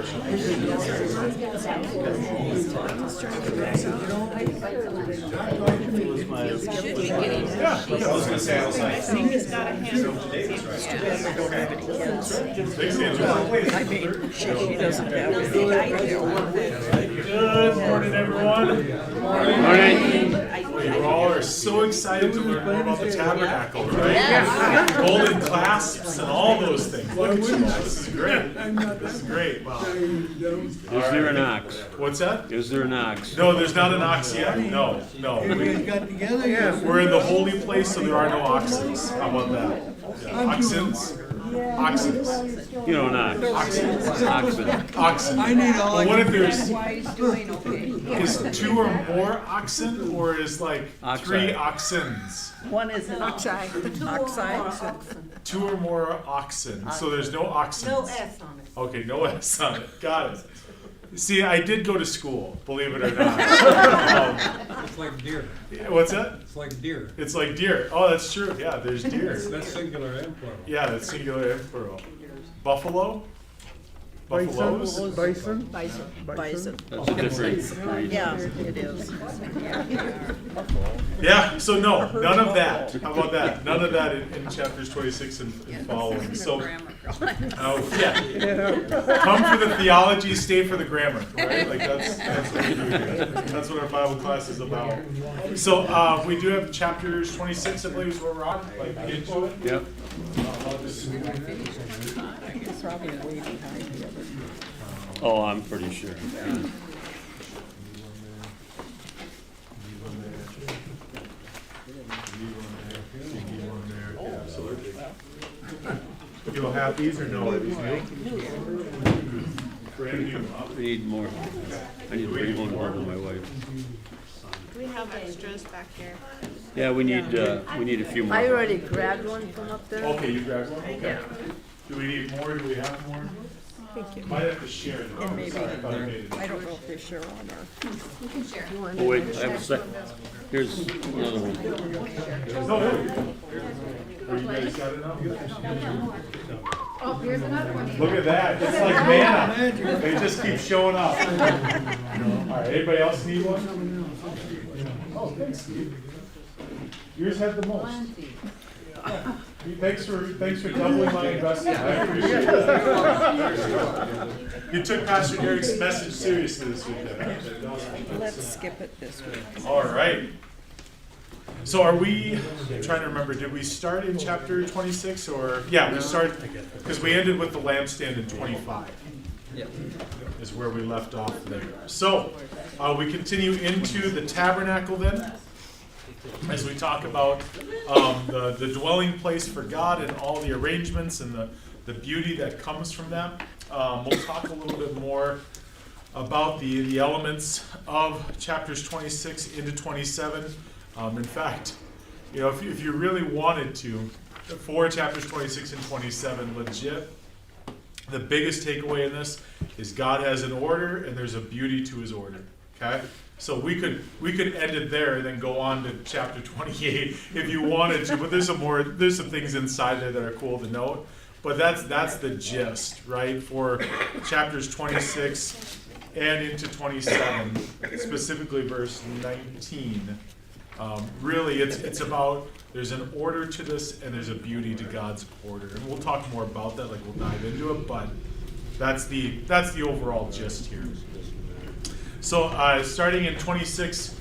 I was going to say, I was like, He's got a handful. I mean, she doesn't have it. Good morning, everyone. Morning. You all are so excited to learn more about the tabernacle, right? Golden clasps and all those things. Look at you all. This is great. This is great. Wow. Is there an ox? What's that? Is there an ox? No, there's not an ox yet. No. Got together? Yeah. We're in the holy place, so there are no oxens. How about that? Yeah. Oxens? Oxens. You know, an ox. Oxen. I need all But what if there's Is is two or more oxen, or is like Oxi. 3 oxens? One is an oxide. Two or more oxen. So there's no oxen. no S on it. Okay, no S on it. Got it. See, I did go to school, believe it or not. It's like deer. What's that? It's like deer. It's like deer. Oh, that's true. Yeah, there's deer. That's singular and plural. Yeah, that's singular and plural. Buffalo? Buffaloes? Bison? Bison. That's a different breed. Yeah, it is. Yeah, so no, none of that. How about that? None of that in chapters 26 and following. So, yeah. Come for the theology, stay for the grammar, right? Like that's what we do here. That's what our Bible class is about. So we do have chapters 26, I believe is where we're on. Like get into it. Yep. I'll just- Probably way behind the other. Oh, I'm pretty sure. You all have these or no? Are these new? Brand new. I need more. I need to bring one home to my wife. We have extras back here. Yeah, we need a few more. I already grabbed one from up there. Okay, you grabbed one? Okay. Do we need more? Do we have more? Thank you. Might have to share it. And maybe, Sorry, I thought I made it. I don't know if they share on our. Oh, wait, I have a second. Here's another one. No, are you guys got enough? Oh, here's another one. Look at that. It's like manna. They just keep showing up. All right, anybody else need one? Oh, thanks, Steve. Yours had the most. Thanks for doubling my investment. I appreciate that. You took Pastor Eric's message seriously this weekend. Let's skip it this week. All right. So are we, I'm trying to remember, did we start in chapter 26 or, yeah, we started, because we ended with the lampstand in 25. Is where we left off there. So we continue into the tabernacle then, as we talk about the dwelling place for God and all the arrangements and the beauty that comes from that. We'll talk a little bit more about the elements of chapters 26 into 27. In fact, you know, if you really wanted to, for chapters 26 and 27, legit, the biggest takeaway in this is God has an order and there's a beauty to his order. Okay? So we could end it there and then go on to chapter 28 if you wanted to, but there's some things inside there that are cool to note. But that's the gist, right? For chapters 26 and into 27, specifically verse 19. Really, it's about there's an order to this and there's a beauty to God's order, and we'll talk more about that. Like we'll dive into it, but that's the overall gist here. So, starting in 26,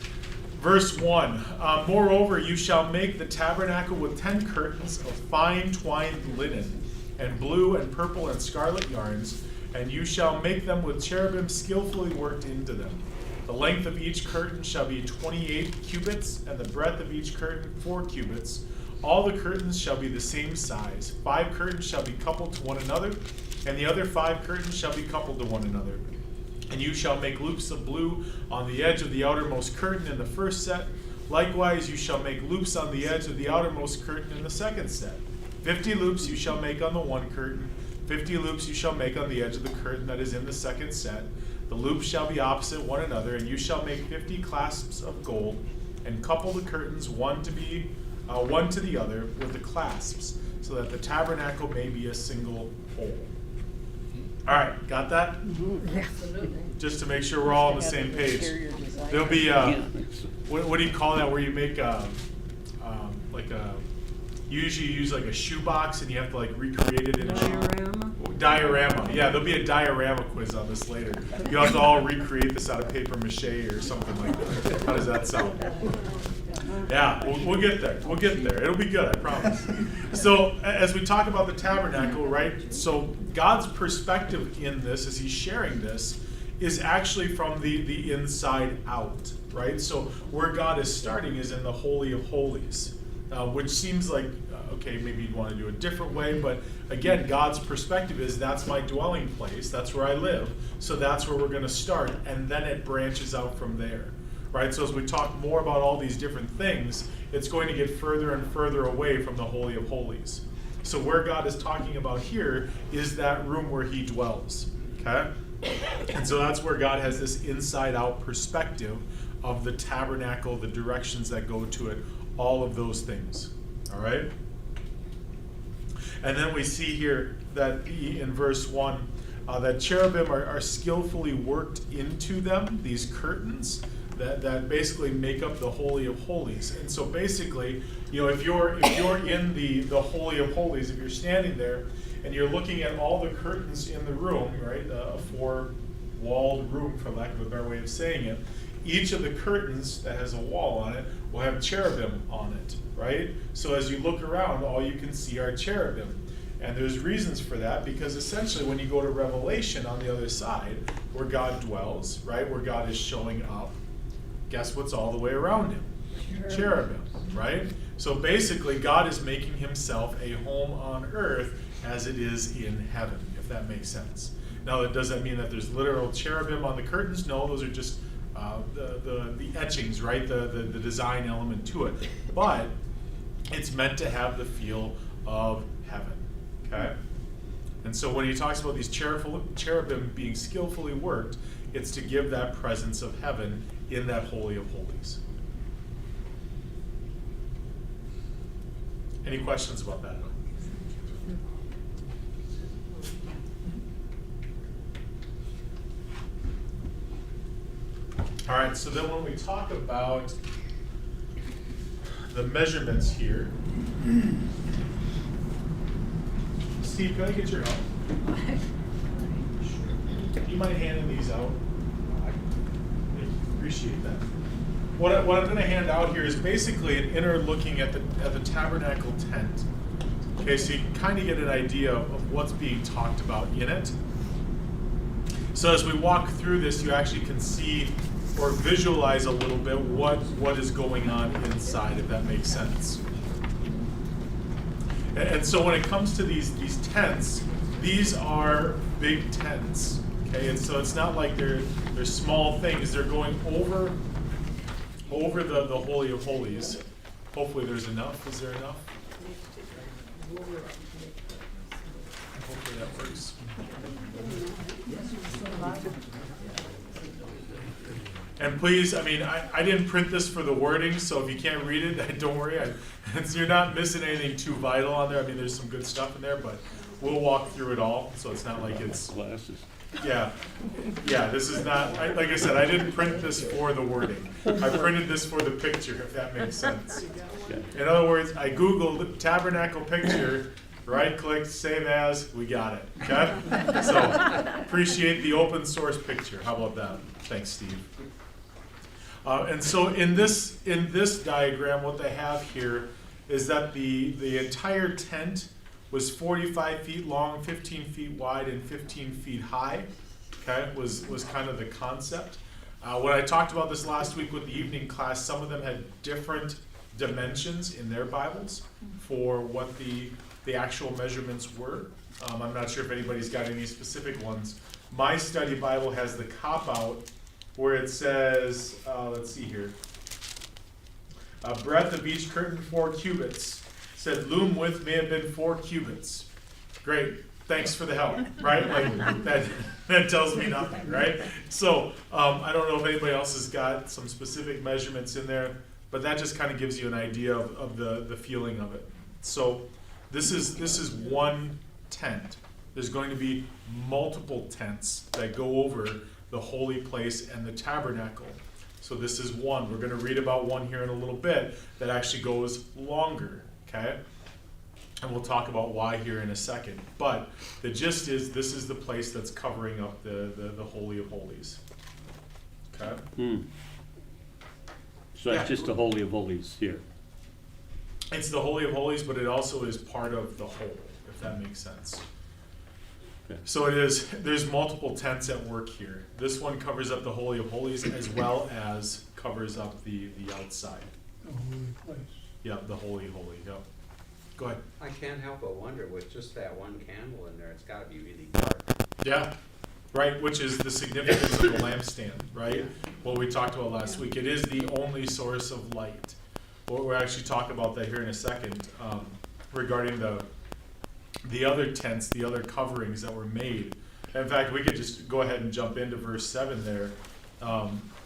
verse 1. Moreover, you shall make the tabernacle with 10 curtains of fine twined linen, and blue and purple and scarlet yarns, and you shall make them with cherubim skillfully worked into them. The length of each curtain shall be 28 cubits, and the breadth of each curtain 4 cubits. All the curtains shall be the same size. 5 curtains shall be coupled to one another, and the other 5 curtains shall be coupled to one another. And you shall make loops of blue on the edge of the outermost curtain in the first set. Likewise, you shall make loops on the edge of the outermost curtain in the second set. 50 loops you shall make on the one curtain. 50 loops you shall make on the edge of the curtain that is in the second set. The loops shall be opposite one another, and you shall make 50 clasps of gold, and couple the curtains one to the other with the clasps, so that the tabernacle may be a single whole. All right, got that? Just to make sure we're all on the same page. There'll be, what do you call that, where you make usually you use like a shoebox and you have to like recreate it in a diorama. Yeah, there'll be a diorama quiz on this later. You'll have to all recreate this out of paper mache or something like that. How does that sound? Yeah, we'll get there. We'll get there. It'll be good, I promise. So as we talk about the tabernacle, right? So God's perspective in this, as he's sharing this, is actually from the inside out, right? So where God is starting is in the Holy of Holies, which seems like, okay, maybe you'd want to do a different way, but again, God's perspective is that's my dwelling place, that's where I live, so that's where we're going to start, and then it branches out from there. Right, so as we talk more about all these different things, it's going to get further and further away from the Holy of Holies. So where God is talking about here is that room where he dwells, okay? And so that's where God has this inside-out perspective of the tabernacle, the directions that go to it, all of those things, all right? And then we see here that in verse 1, that cherubim are skillfully worked into them, these curtains, that basically make up the Holy of Holies. And so basically, if you're in the Holy of Holies, if you're standing there and you're looking at all the curtains in the room, right, a four-walled room, for lack of a better way of saying it, each of the curtains that has a wall on it will have cherubim on it, right? So as you look around, all you can see are cherubim. And there's reasons for that, because essentially when you go to Revelation on the other side, where God dwells, right, where God is showing up, guess what's all the way around him? Cherubim, right? So basically, God is making himself a home on earth as it is in heaven, if that makes sense. Now, does that mean that there's literal cherubim on the curtains? No, those are just the etchings, right? The design element to it. But it's meant to have the feel of heaven, okay? And so when he talks about these cherubim being skillfully worked, it's to give that presence of heaven in that Holy of Holies. Any questions about that? All right, so then when we talk about the measurements here, Steve, can I get your help? You mind handing these out? I appreciate that. What I'm going to hand out here is basically an inner looking at the tabernacle tent. Okay, so you can kind of get an idea of what's being talked about in it. So as we walk through this, you actually can see or visualize a little bit what is going on inside, if that makes sense. And so when it comes to these tents, these are big tents. Okay, and so it's not like they're small things. They're going over the Holy of Holies. Hopefully there's enough. Is there enough? Hopefully that works. And please, I mean, I didn't print this for the wording, so if you can't read it, don't worry. So you're not missing anything too vital on there. I mean, there's some good stuff in there, but we'll walk through it all, so it's not like it's... Glasses. Yeah, this is not, like I said, I didn't print this for the wording. I printed this for the picture, if that makes sense. In other words, I Googled tabernacle picture, right-clicked, save as, we got it, okay? So, appreciate the open source picture. How about that? Thanks, Steve. And so in this diagram, what they have here is that the entire tent was 45 feet long, 15 feet wide, and 15 feet high. Okay, was kind of the concept. When I talked about this last week with the evening class, some of them had different dimensions in their Bibles for what the actual measurements were. I'm not sure if anybody's got any specific ones. My study Bible has the cop-out where it says, let's see here, breadth of each curtain 4 cubits. Said loom width may have been 4 cubits. Great, thanks for the help, right? Like that tells me nothing, right? So I don't know if anybody else has got some specific measurements in there, but that just kind of gives you an idea of the feeling of it. So this is one tent, There's going to be multiple tents that go over the holy place and the tabernacle. So this is one. We're going to read about one here in a little bit that actually goes longer, okay? And we'll talk about why here in a second. But the gist is, this is the place that's covering up the Holy of Holies. Okay? So that's just the Holy of Holies here. It's the Holy of Holies, but it also is part of the whole, if that makes sense. Okay. So it is, there's multiple tents at work here. This one covers up the Holy of Holies as well as covers up the outside. The holy place. Yeah, the Holy Holy, yeah. Go ahead. I can't help but wonder, with just that one candle in there, it's gotta be really dark. Yeah, right, which is the significance of the lampstand, right? What we talked about last week. It is the only source of light. We'll actually talk about that here in a second, regarding the other tents, the other coverings that were made. In fact, we could just go ahead and jump into verse 7 there,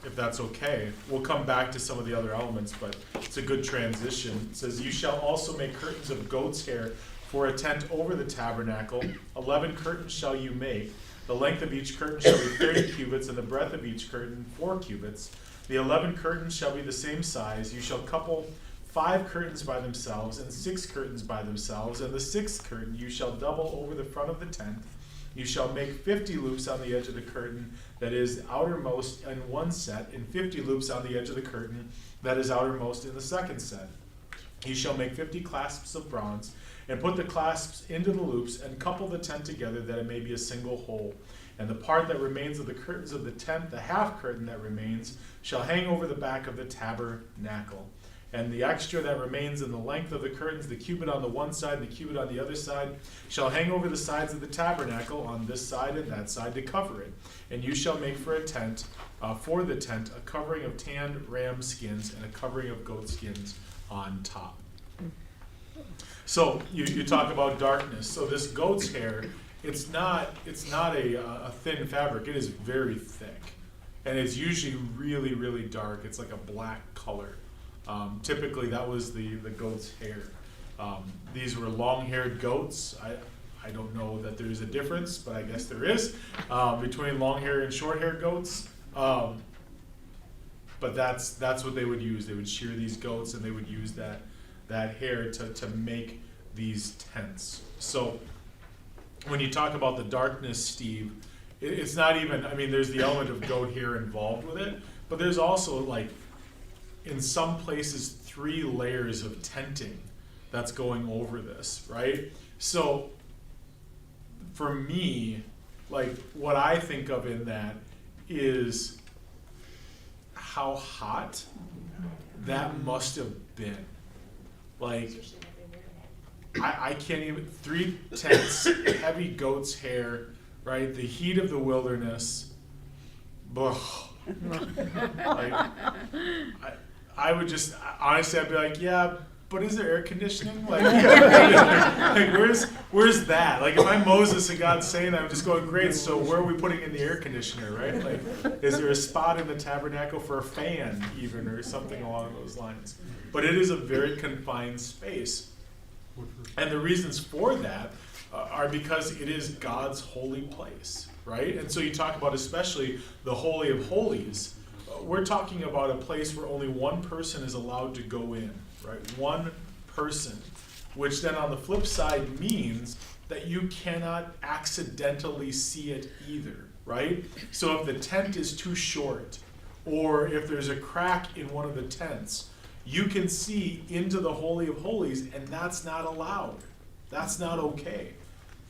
if that's okay. We'll come back to some of the other elements, but it's a good transition. It says, "You shall also make curtains of goat's hair for a tent over the tabernacle. 11 curtains shall you make. The length of each curtain shall be 30 cubits, and the breadth of each curtain 4 cubits. The 11 curtains shall be the same size. You shall couple 5 curtains by themselves, and 6 curtains by themselves, and the 6th curtain you shall double over the front of the tent. You shall make 50 loops on the edge of the curtain that is outermost in one set, and 50 loops on the edge of the curtain that is outermost in the second set. You shall make 50 clasps of bronze, and put the clasps into the loops, and couple the tent together that it may be a single whole. And the part that remains of the curtains of the tent, the half curtain that remains, shall hang over the back of the tabernacle. And the extra that remains in the length of the curtains, the cubit on the one side, the cubit on the other side, shall hang over the sides of the tabernacle on this side and that side to cover it. And you shall make for the tent, a covering of tanned ram skins and a covering of goat skins on top." So you talk about darkness. So this goat's hair, it's not a thin fabric. It is very thick, and it's usually really, really dark. It's like a black color. Typically, that was the goat's hair. These were long-haired goats. I don't know that there's a difference, but I guess there is between long-haired and short-haired goats. But that's what they would use. They would shear these goats, and they would use that hair to make these tents. So when you talk about the darkness, Steve, it's not even, I mean, there's the element of goat hair involved with it, but there's also, like, in some places, 3 layers of tenting that's going over this, right? So for me, like, what I think of in that is how hot that must have been. Like, I can't even, 3 tents, heavy goat's hair, right? The heat of the wilderness. Ugh. Like, I would just, honestly, I'd be like, yeah, but is there air conditioning? Like, like where's that? Like, if I'm Moses and God's saying that, I'm just going, great, so where are we putting in the air conditioner, right? Like, is there a spot in the tabernacle for a fan even, or something along those lines? But it is a very confined space. And the reasons for that are because it is God's holy place, right? And so you talk about especially the Holy of Holies. We're talking about a place where only one person is allowed to go in, right? One person, which then on the flip side means that you cannot accidentally see it either, right? So if the tent is too short, or if there's a crack in one of the tents, you can see into the Holy of Holies, and that's not allowed. That's not okay.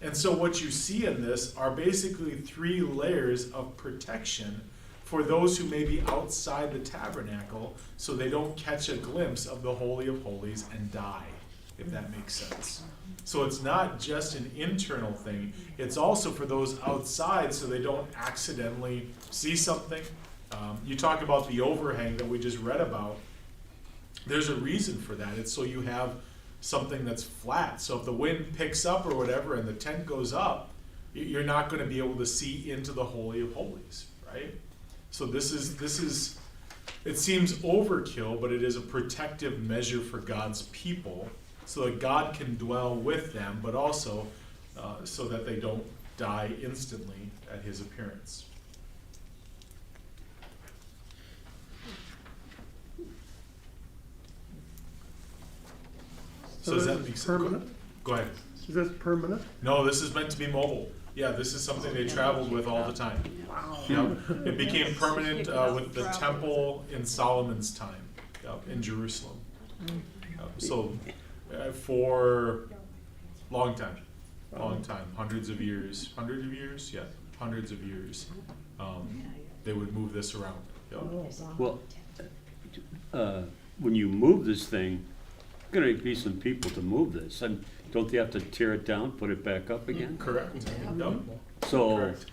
And so what you see in this are basically 3 layers of protection for those who may be outside the tabernacle, so they don't catch a glimpse of the Holy of Holies and die, if that makes sense. So it's not just an internal thing, it's also for those outside so they don't accidentally see something. You talk about the overhang that we just read about. There's a reason for that. It's so you have something that's flat. So if the wind picks up or whatever and the tent goes up, you're not going to be able to see into the Holy of Holies, right? So this is, it seems overkill, but it is a protective measure for God's people so that God can dwell with them, but also so that they don't die instantly at his appearance. So does that make sense? Permanent? Go ahead. Is this permanent? No, this is meant to be mobile. Yeah, this is something they traveled with all the time. Yep. It became permanent with the temple in Solomon's time, in Jerusalem. So for long time, hundreds of years, yeah, hundreds of years, they would move this around. Yep. Well, when you move this thing, gonna be some people to move this, and don't they have to tear it down, put it back up again? Correct. Yep. So, Correct.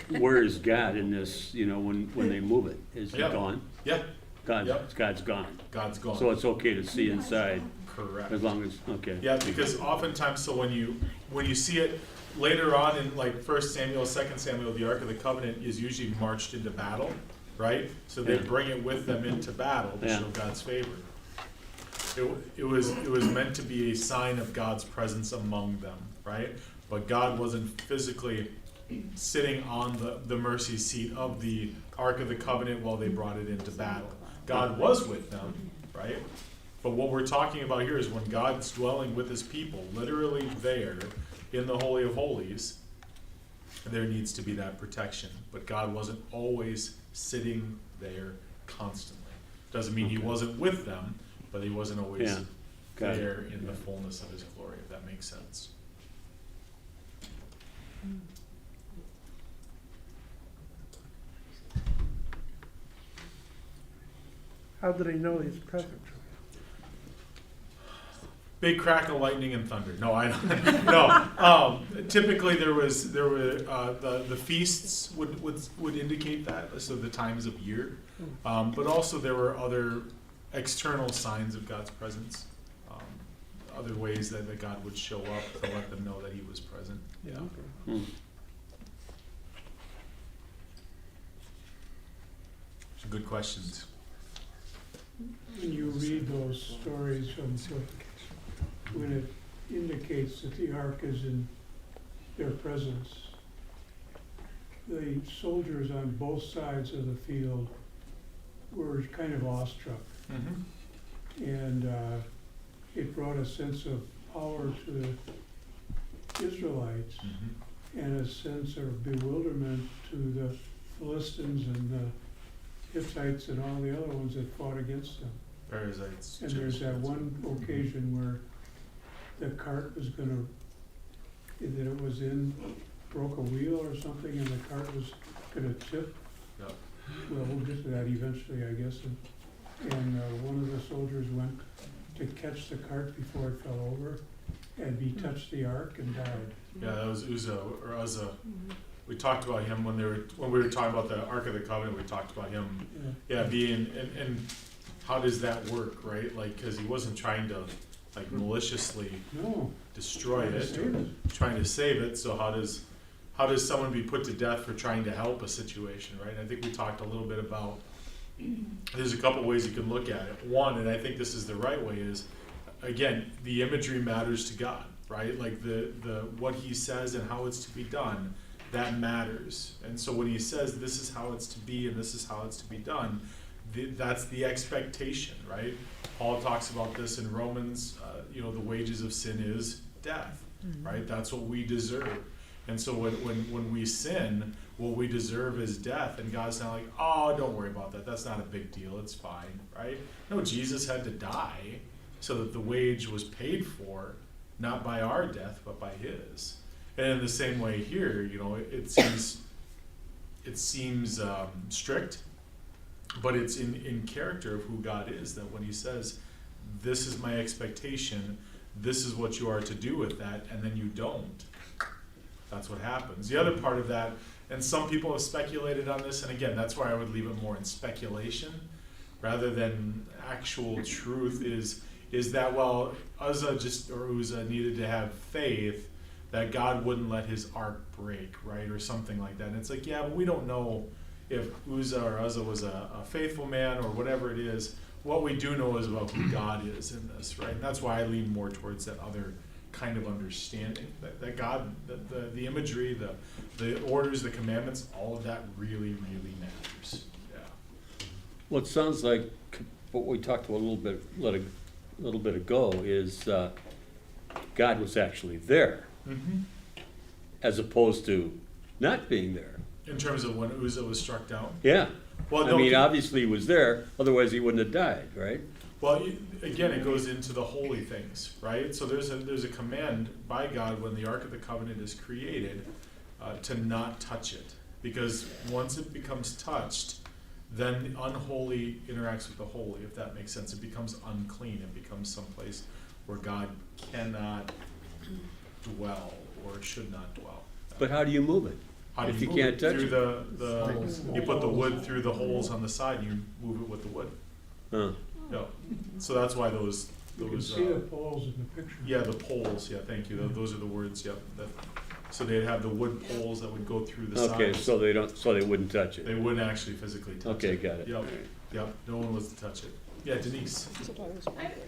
Where is God in this, when they move it? Is he Yeah. gone? Yeah, Yep. God's gone. God's gone. So it's okay to see inside, Correct. as long as, okay. Yeah, because oftentimes, so when you see it later on in like 1 Samuel, 2 Samuel, the Ark of the Covenant is usually marched into battle, right? So they Yeah. bring it with them into battle to Yeah. show God's favor. It was meant to be a sign of God's presence among them, right? But God wasn't physically sitting on the mercy seat of the Ark of the Covenant while they brought it into battle. God was with them, right? But what we're talking about here is when God's dwelling with his people, literally there in the Holy of Holies, there needs to be that protection. But God wasn't always sitting there constantly. Doesn't mean he wasn't with them, but he wasn't always Yeah. Got it. there in the fullness of his glory, if that makes sense. How do they know he's present? Big crack of lightning and thunder. No, I don't. No. Typically, there were the feasts would indicate that, so the times of year. But also there were other external signs of God's presence, other ways that God would show up to let them know that he was present. Yeah. Hmm. Some good questions. When you read those stories when it indicates that the ark is in their presence, the soldiers on both sides of the field were kind of awestruck. Mm-hmm. And it brought a sense of power to the Israelites Mm-hmm. and a sense of bewilderment to the Philistines and the Hittites and all the other ones that fought against them. Parasites. And there's that one occasion where the cart was gonna, that it was broke a wheel or something, and the cart was gonna tip. Yep. Well, we'll get to that eventually, I guess. And one of the soldiers went to catch the cart before it fell over, and he touched the ark and died. Yeah, that was Uzzah or Uzzah. We talked about him when we were talking about the Ark of the Covenant. We talked about him, being and how does that work, right? Like, because he wasn't trying to like maliciously No, destroy Trying to it, save or it. trying to save it. So how does someone be put to death for trying to help a situation, right? I think we talked a little bit about. There's a couple ways you can look at it. One, and I think this is the right way, is again the imagery matters to God, right? Like the what he says and how it's to be done, that matters. And so when he says this is how it's to be and this is how it's to be done, that's the expectation, right? Paul talks about this in Romans. The wages of sin is death, right? That's what we deserve. And so when we sin, what we deserve is death. And God's not like, oh, don't worry about that. That's not a big deal. It's fine, right? No, Jesus had to die so that the wage was paid for, not by our death, but by his. And in the same way here, it seems strict, but it's in character of who God is, that when he says, this is my expectation, this is what you are to do with that, and then you don't. That's what happens. The other part of that, and some people have speculated on this, and again, that's why I would leave it more in speculation rather than actual truth, is that, well, Uzzah needed to have faith that God wouldn't let his ark break, right, or something like that. And it's like, yeah, but we don't know if Uzzah was a faithful man or whatever it is. what we do know is about who God is in this, right? And that's why I lean more towards that other kind of understanding, that God, the imagery, the orders, the commandments, all of that really, really matters. Yeah. Well, it sounds like what we talked about a little bit ago is God was actually there, Mm-hmm. as opposed to not being there. In terms of when Uzzah was struck down. Yeah. Well, I no, mean, obviously he was there, otherwise he wouldn't have died, right? well, again, it goes into the holy things, right? So there's a command by God when the Ark of the Covenant is created to not touch it, because once it becomes touched, then the unholy interacts with the holy, if that makes sense. It becomes unclean. It becomes someplace where God cannot dwell or should not dwell. But how do you move it? How do If you you move can't it? touch Through you put the wood through the holes on the side, and you move it with the wood. Huh. Yeah. So that's why those You can see the poles in the picture. yeah, the poles, yeah, thank you, those are the words, yep. So they'd have the wood poles that would go through the Okay, sides. so they wouldn't touch They it. wouldn't actually physically touch it. Okay, got it. Yep, All right. yep, no one was to touch it. Yeah, Denise.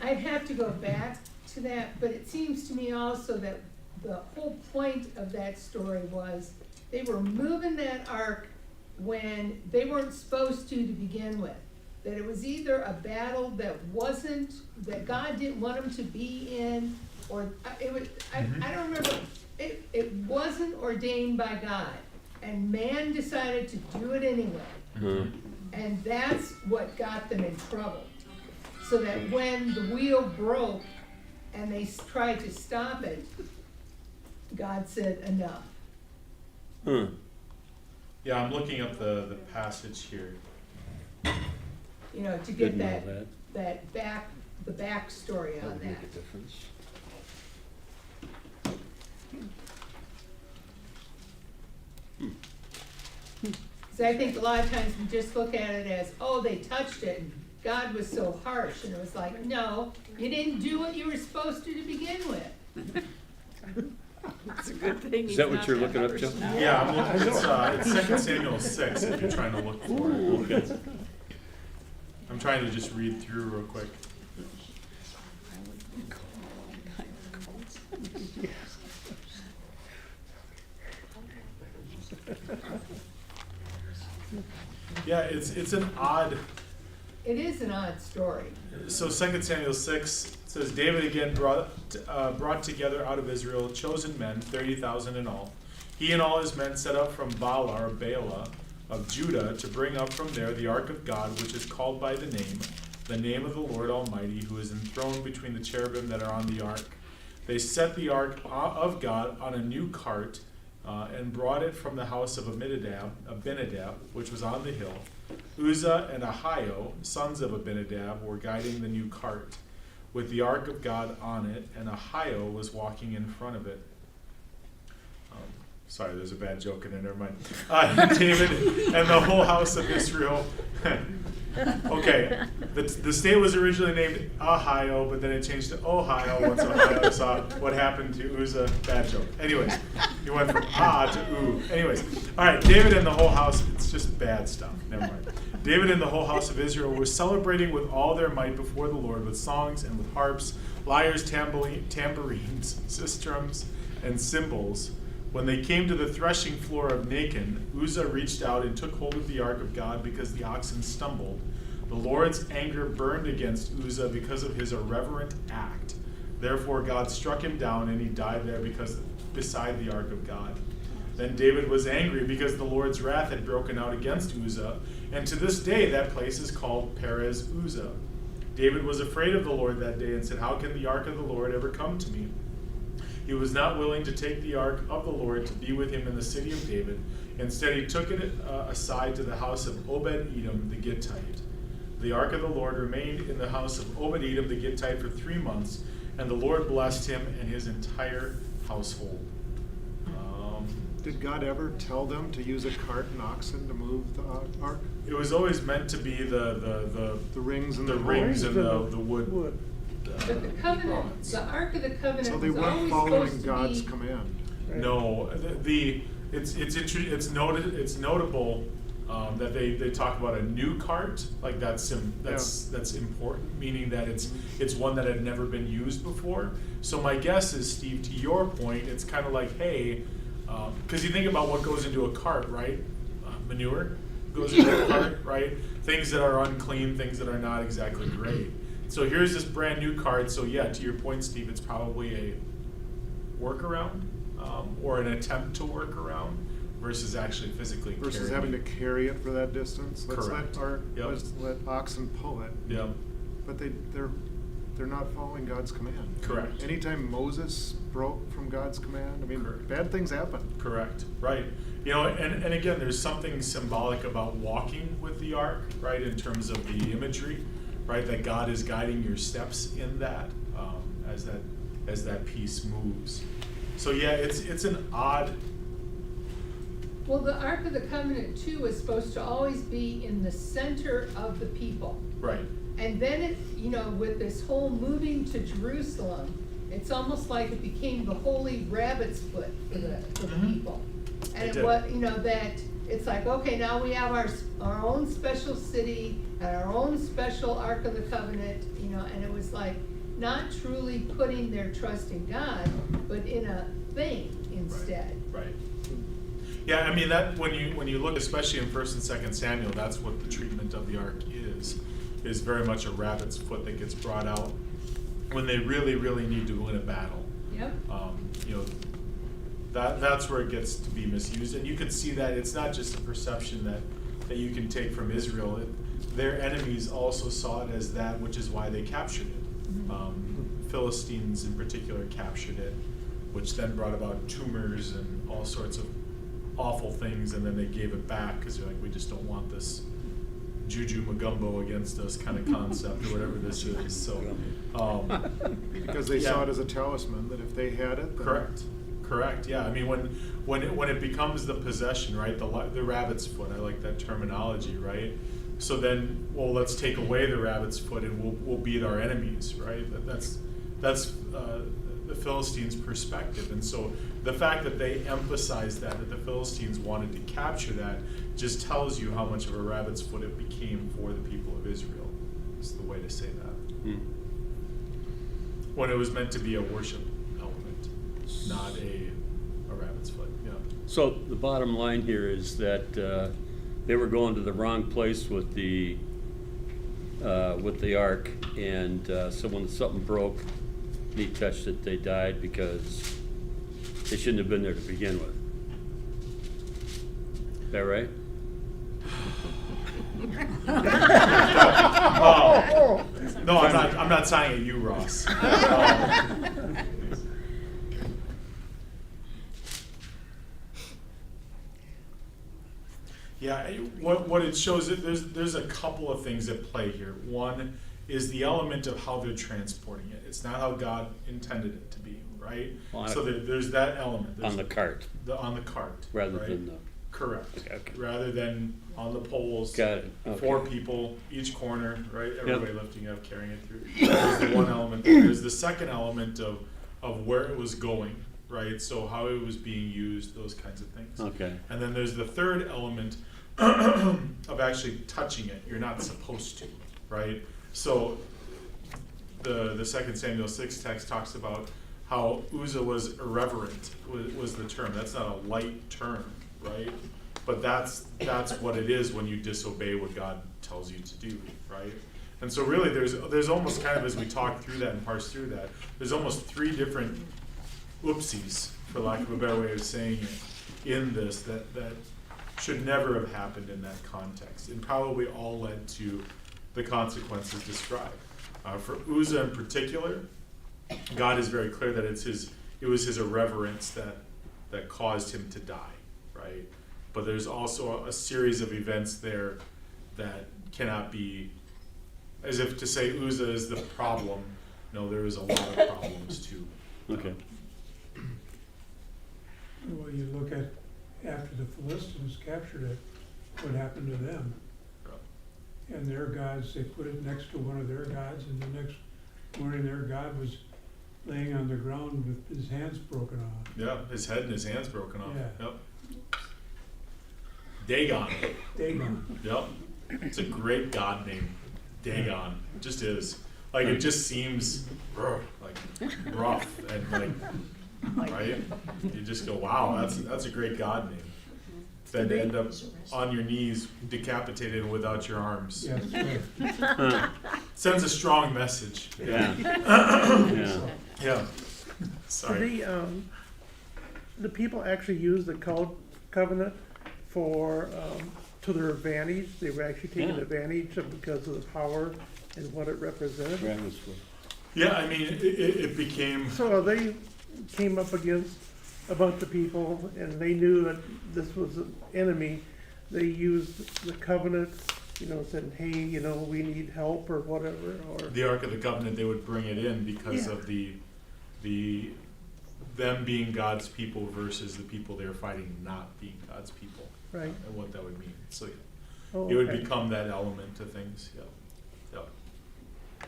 I'd have to go back to that, but it seems to me also that the whole point of that story was they were moving that ark when they weren't supposed to begin with. That it was either a battle that wasn't, that God didn't want them to be in, or it was, I don't remember, it wasn't ordained by God. And man decided to do it anyway. Huh. And that's what got them in trouble. So that when the wheel broke and they tried to stop it, God said enough. Huh. Yeah, I'm looking up the passage here. You know, to Didn't get know the backstory That on would make that. a difference. So I think a lot of times we just look at it as, oh, they touched it, and God was so harsh, and it was like, no, you didn't do what you were supposed to begin with. It's a good thing Is he's that what not you're that looking up, harsh Joe? now. Yeah, I'm looking, it's 2 Samuel 6 if you're trying to look for it. I'm trying to just read through real quick. Yeah, it's an odd. It is an odd story. So 2 Samuel 6 says, David again brought together out of Israel chosen men, 30,000 in all. He and all his men set up from Baalah of Judah to bring up from there the ark of God, which is called by the name of the Lord Almighty, who is enthroned between the cherubim that are on the ark. They set the ark of God on a new cart and brought it from the house of Abinadab, which was on the hill. Uzzah and Ahio, sons of Abinadab, were guiding the new cart with the ark of God on it, and Ahio was walking in front of it. Sorry, there's a bad joke in there, never mind. David and the whole house of Israel. Okay, the state was originally named Ahio, but then it changed to Ohio once Ohio saw what happened to Uzzah. Bad joke. Anyways, he went from to ooh. Anyways, all right, David and the whole house, it's just bad stuff. Never mind. David and the whole house of Israel were celebrating with all their might before the Lord with songs and with harps, lyres, tambourines, sistrums, and cymbals. When they came to the threshing floor of Nacon, Uzzah reached out and took hold of the ark of God because the oxen stumbled. The Lord's anger burned against Uzzah because of his irreverent act. Therefore God struck him down, and he died there beside the ark of God. Then David was angry because the Lord's wrath had broken out against Uzzah, and to this day that place is called Perez Uzzah. David was afraid of the Lord that day and said, "How can the ark of the Lord ever come to me?" He was not willing to take the ark of the Lord to be with him in the city of David. Instead, he took it aside to the house of Obed-Edom the Gittite. The ark of the Lord remained in the house of Obed-Edom the Gittite for 3 months, and the Lord blessed him and his entire household. Did God ever tell them to use a cart and oxen to move the ark? It was always meant to be the rings and the rings and the wood. But the covenant, the Ark of the Covenant So they was weren't always following supposed to God's be. command. No, it's notable that they talk about a new cart, like that's important, meaning that it's one that had never been used before. So my guess is, Steve, to your point, it's kind of like, hey, because you think about what goes into a cart, right? Manure goes into a cart, right? Things that are unclean, things that are not exactly great. So here's this brand new cart. So yeah, to your point, Steve, it's probably a workaround or an attempt to work around versus actually physically Versus carrying having to it. carry it for that distance. Correct. Yep. Let's let oxen pull it. Yep. But they're not following God's command. Correct. Anytime Moses broke from God's command, I mean, Correct. bad things happen. Correct, right. You know, and again, there's something symbolic about walking with the ark, right, in terms of the imagery, right, that God is guiding your steps in that, as that piece moves. So yeah, it's an odd. Well, the Ark of the Covenant too is supposed to always be in the center of the people. Right. And then it, you know, with this whole moving to Jerusalem, it's almost like it became the holy rabbit's foot for the Mhm. people. And It it did. was, you know, that it's like, okay, now we have our own special city and our own special Ark of the Covenant, you know, and it was like not truly putting their trust in God, but in a thing instead. Right. Yeah, I mean that when you look, especially in 1st and 2nd Samuel, that's what the treatment of the ark is very much a rabbit's foot that gets brought out when they really, really need to win a battle. Yep. You know, that's where it gets to be misused, and you can see that it's not just a perception that you can take from Israel. Their enemies also saw it as that, which is why they captured it. Philistines in particular captured it, which then brought about tumors and all sorts of awful things, and then they gave it back because they're like, we just don't want this juju magumbo against us kind of concept or whatever this is. So, Because they yeah. saw it as a talisman, that if they had it, then Correct. Yeah. I mean, when it becomes the possession, right? The rabbit's foot. I like that terminology, right? So then, well, let's take away the rabbit's foot and we'll beat our enemies, right? That's the Philistines' perspective, and so the fact that they emphasized that the Philistines wanted to capture that just tells you how much of a rabbit's foot it became for the people of Israel. Is the way to say that. When it was meant to be a worship element, not a rabbit's foot. Yeah. So the bottom line here is that they were going to the wrong place with the ark, and so when something broke, and he touched it, they died because they shouldn't have been there to begin with. Is that right? No, I'm not signing at you, Ross. Yeah, what it shows, there's a couple of things at play here. One is the element of how they're transporting it. It's not how God intended it to be, right? So there's that element. On the cart. On the cart. Rather right? than the... Correct. Okay. Rather than on the poles. Got it. Okay. 4 people, each corner, right? Everybody lifting up, carrying it through. There's the one element. There's the second element of where it was going, right? So how it was being used, those kinds of things. Okay. And then there's the third element of actually touching it. You're not supposed to, right? So the 2 Samuel 6 text talks about how Uzzah was irreverent, was the term. That's not a light term, right? But that's what it is when you disobey what God tells you to do, right? And so really there's almost kind of, as we talk through that and parse through that, there's almost 3 different oopsies, for lack of a better way of saying it, in this that should never have happened in that context, and probably all led to the consequences described. For Uzzah in particular, God is very clear that it was his irreverence that caused him to die, right? But there's also a series of events there that cannot be, as if to say Uzzah is the problem. No, there is a lot of problems too. Okay. Well, you look at, after the Philistines captured it, what happened to them? And their gods, they put it next to one of their gods, and the next morning their god was laying on the ground with his hands broken off. Yeah, his head and his hands broken off. Yeah. Yep. Dagon. Dagon. Yep. It's a great God name. Dagon. It just is. Like, it just seems like rough and like, right? You just go, wow, that's a great God name. Then to end up on your knees, decapitated and without your arms. Yes, right. Sends a strong message. Yeah. Yeah. Yeah. Sorry. The people actually used the covenant for, to their advantage. They were actually taking Yeah. advantage of because of the power and what it represented. That was what- Yeah, I mean, it became, So they came up against a bunch of people and they knew that this was an enemy. They used the covenant, saying, hey, we need help or whatever, or, the Ark of the Covenant, they would bring it in because Yeah. of them being God's people versus the people they were fighting not being God's people. right? And what that would mean. So yeah, Oh, it would okay. become that element to things. Yeah. Yeah.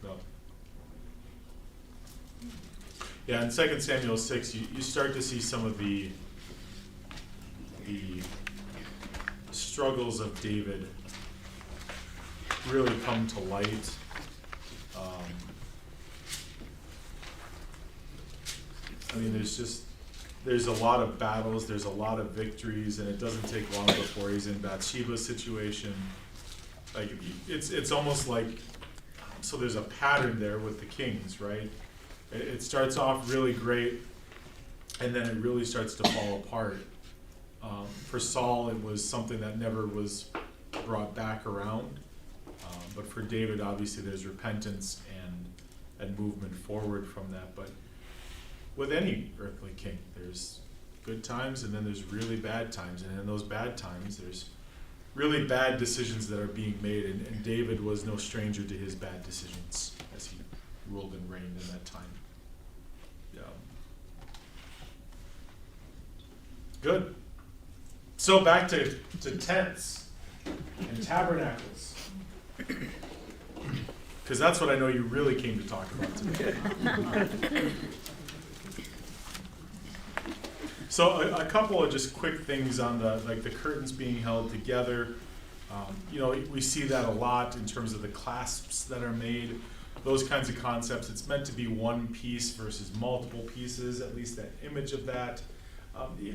No. Yeah, in 2 Samuel 6, you start to see some of the struggles of David really come to light. I mean, there's a lot of battles, there's a lot of victories, and it doesn't take long before he's in Bathsheba's situation. Like, it's almost like, so there's a pattern there with the kings, right? It starts off really great, and then it really starts to fall apart. For Saul, it was something that never was brought back around. But for David, obviously, there's repentance and movement forward from that. But with any earthly king, there's good times and then there's really bad times. And in those bad times, there's really bad decisions that are being made. And David was no stranger to his bad decisions as he ruled and reigned in that time. Yeah. Good. So back to tents and tabernacles. Because that's what I know you really came to talk about today. So a couple of just quick things on the curtains being held together. We see that a lot in terms of the clasps that are made, those kinds of concepts. It's meant to be one piece versus multiple pieces, at least that image of that.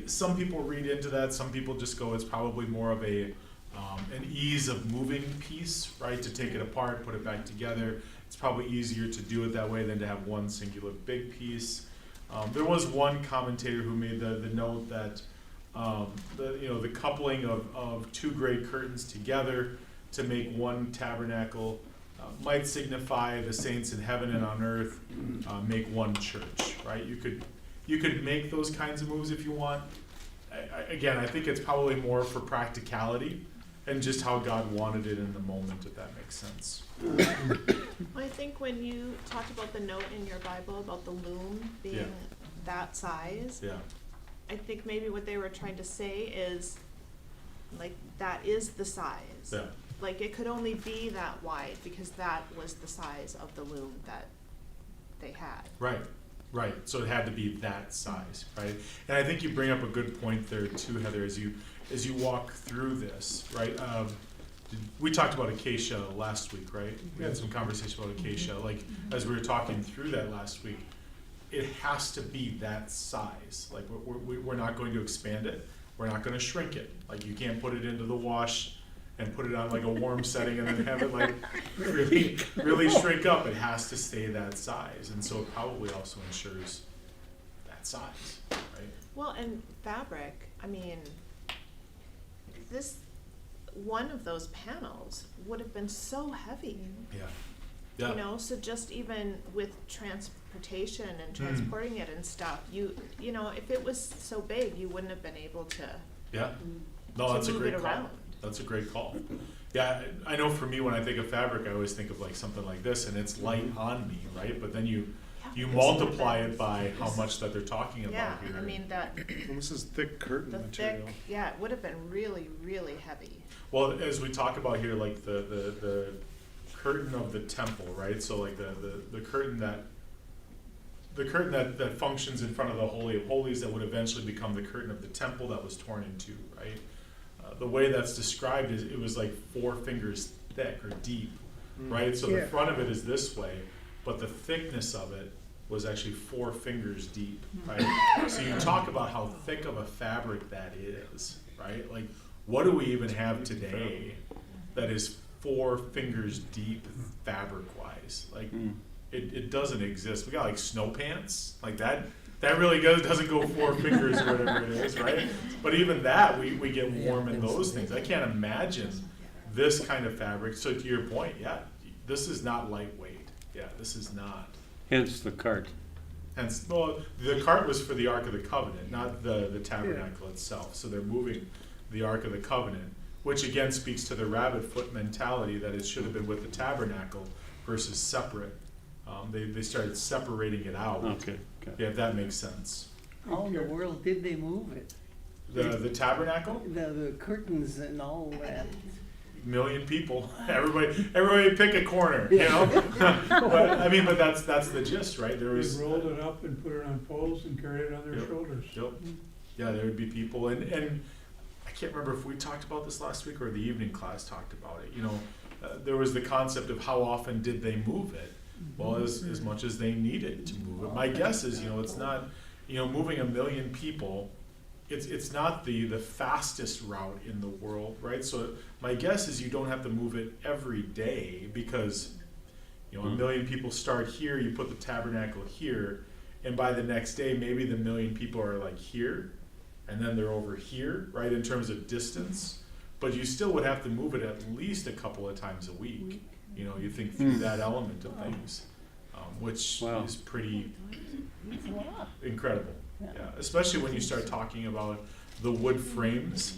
Some people read into that. Some people just go, it's probably more of an ease of moving piece, right? To take it apart, put it back together. It's probably easier to do it that way than to have one singular big piece. There was one commentator who made the note that the coupling of two great curtains together to make one tabernacle might signify the saints in heaven and on earth make one church, right? You could make those kinds of moves if you want. Again, I think it's probably more for practicality and just how God wanted it in the moment, if that makes sense. Well, I think when you talked about the note in your Bible about the loom being Yeah. that size, Yeah. I think maybe what they were trying to say is, like, that is the size. Yeah. Like, it could only be that wide because that was the size of the loom that they had. Right. So it had to be that size, right? And I think you bring up a good point there too, Heather, as you walk through this, right? We talked about acacia last week, right? We had some conversation about acacia. Like, as we were talking through that last week, it has to be that size. Like, we're not going to expand it. We're not going to shrink it. Like, you can't put it into the wash and put it on like a warm setting and then have it like really shrink up. It has to stay that size. And so it probably also ensures that size, right? Well, and fabric, I mean, this, one of those panels would have been so heavy. Yeah. You know, so just even with transportation and transporting it and stuff, you know, if it was so big, you wouldn't have been able to Yeah. No, to that's a move great it call. around. That's a great call. Yeah, I know for me, when I think of fabric, I always think of like something like this, and it's light on me, right? But then you Yeah, multiply it by how much that they're talking about Yeah, here. I mean, that, And this is thick curtain the material. thick, yeah, it would have been really, really heavy. Well, as we talk about here, like the curtain of the temple, right? So like the curtain that the curtain that functions in front of the Holy of Holies that would eventually become the curtain of the temple that was torn in two, right? The way that's described is it was like 4 fingers thick or deep, right? So the Yeah. front of it is this way, but the thickness of it was actually 4 fingers deep, right? So you talk about how thick of a fabric that is, right? Like, what do we even have today that is 4 fingers deep fabric-wise? Like, it doesn't exist. We got like snow pants, like that really doesn't go 4 fingers or whatever it is, right? But even that, we get warm in those things. I can't imagine this kind of fabric. So to your point, yeah, this is not lightweight. Yeah, this is not. Hence the cart. Hence, well, the cart was for the Ark of the Covenant, not the tabernacle itself. So they're moving the Ark of the Covenant, which again speaks to the rabbit foot mentality that it should have been with the tabernacle versus separate. They started separating it out. Okay. Yeah, if that makes sense. How in the world did they move it? The tabernacle, The curtains and all that. 1,000,000 people, everybody pick a corner, you know? but that's the gist, right? There They was. rolled it up and put it on poles and carried it on their Yep. shoulders. Yep. Yeah, there would be people, and I can't remember if we talked about this last week or the evening class talked about it. You know, there was the concept of how often did they move it? Well, as much as they needed to move it. My guess is, you know, it's not, you know, moving 1,000,000 people. It's not the fastest route in the world, right? So my guess is you don't have to move it every day because, you know, 1,000,000 people start here. You put the tabernacle here. And by the next day, maybe the 1,000,000 people are like here, and then they're over here, right, in terms of distance. But you still would have to move it at least a couple of times a week. You know, you think through that element of things, which Wow. is pretty It's a lot. incredible. Yeah, especially when you start talking about the wood frames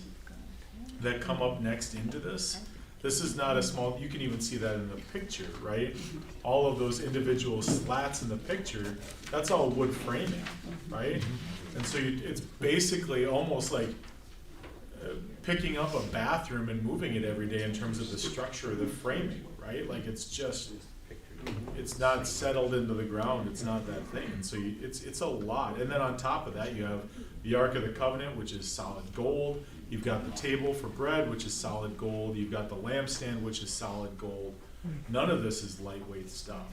that come up next into this. This is not a small, you can even see that in the picture, right? All of those individual slats in the picture, that's all wood framing, right? And so it's basically almost like picking up a bathroom and moving it every day in terms of the structure of the framing, right? Like it's not settled into the ground, it's not that thing. And so it's a lot. And then on top of that, you have the Ark of the Covenant, which is solid gold. You've got the table for bread, which is solid gold. You've got the lampstand, which is solid gold. None of this is lightweight stuff.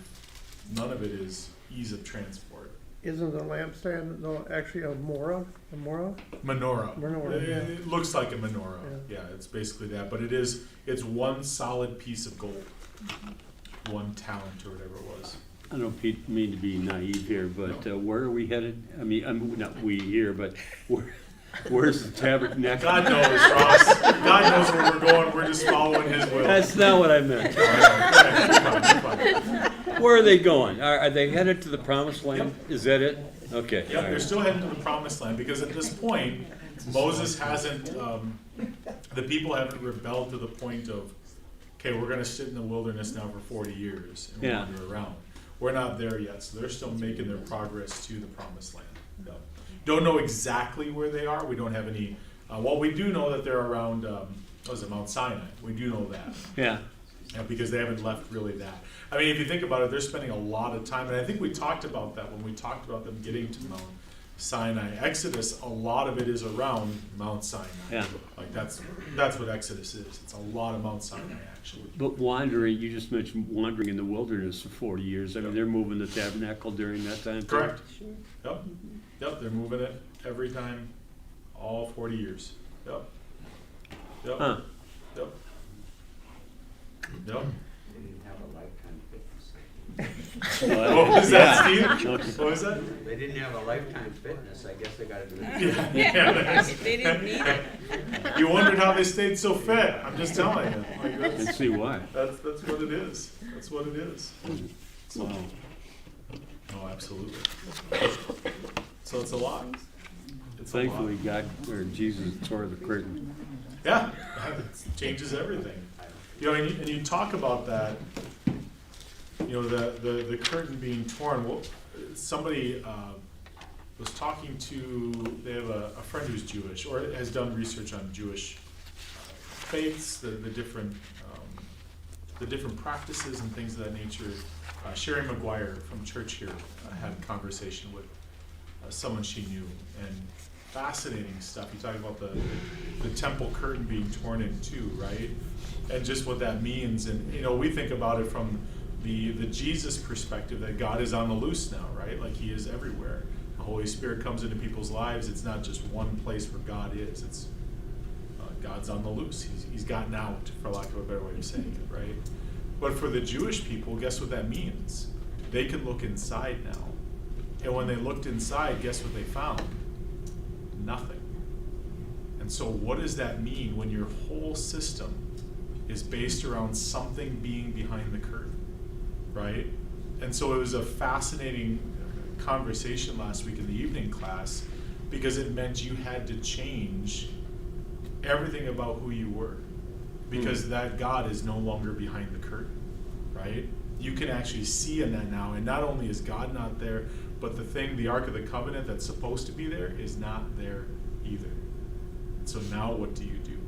None of it is ease of transport. Isn't the lampstand actually a menorah? Menorah. Menorah, yeah. It looks like a menorah. Yeah. Yeah, it's basically that. But it's one solid piece of gold. 1 talent or whatever it was. I don't mean to be naive here, but where are we headed? I mean, not we here, but where's the tabernacle? God knows, Ross. God knows where we're going. We're just following His will. That's not what I meant. Fine. Where are they going? Are they headed to the promised land? Is that it? Okay. Yeah, all they're right. still heading to the promised land because at this point, Moses hasn't, the people haven't rebelled to the point of, okay, we're going to sit in the wilderness now for 40 years and Yeah. wander around. We're not there yet, so they're still making their progress to the promised land. Yeah. Don't know exactly where they are. We don't have any, well, we do know that they're around, Mount Sinai. We do know that. Yeah. Yeah, because they haven't left really that. I mean, if you think about it, they're spending a lot of time, and I think we talked about that when we talked about them getting to Mount Sinai. Exodus, a lot of it is around Mount Sinai. Yeah. Like that's what Exodus is. It's a lot of Mount Sinai, actually. But wandering, you just mentioned wandering in the wilderness for 40 years. I mean, they're moving the tabernacle during that time. too? Correct. Yep, they're moving it every time, all 40 years. Yep. Huh. Yep. They didn't have a lifetime fitness. What was that, Yeah. Steve? Okay. What was that? They didn't have a lifetime fitness, I guess they gotta do it. They didn't need it. You wondered how they stayed so fit. I'm just telling you. Like, Let's that's, see why. that's what it is. That's what it is. So, Wow. oh, absolutely. So it's a lot. It's a lot. Thankfully, God or Jesus tore the curtain. Yeah, it changes everything. You know, and you talk about that, you know, the curtain being torn. Well, somebody was talking to, they have a friend who's Jewish or has done research on Jewish faiths, the different the different practices and things of that nature. Sherry McGuire from church here had a conversation with someone she knew, and fascinating stuff. You talk about the temple curtain being torn in two, right? And just what that means. And we think about it from the Jesus perspective, that God is on the loose now, right? Like he is everywhere. The Holy Spirit comes into people's lives. It's not just one place where God is. It's God's on the loose. He's gotten out, for lack of a better way of saying it, right? But for the Jewish people, guess what that means? They can look inside now. And when they looked inside, guess what they found? Nothing. And so what does that mean when your whole system is based around something being behind the curtain, right? And so it was a fascinating conversation last week in the evening class, because it meant you had to change everything about who you were, because that God is no longer behind the curtain, right? You can actually see in that now, and not only is God not there, but the Ark of the Covenant that's supposed to be there is not there either. So now what do you do?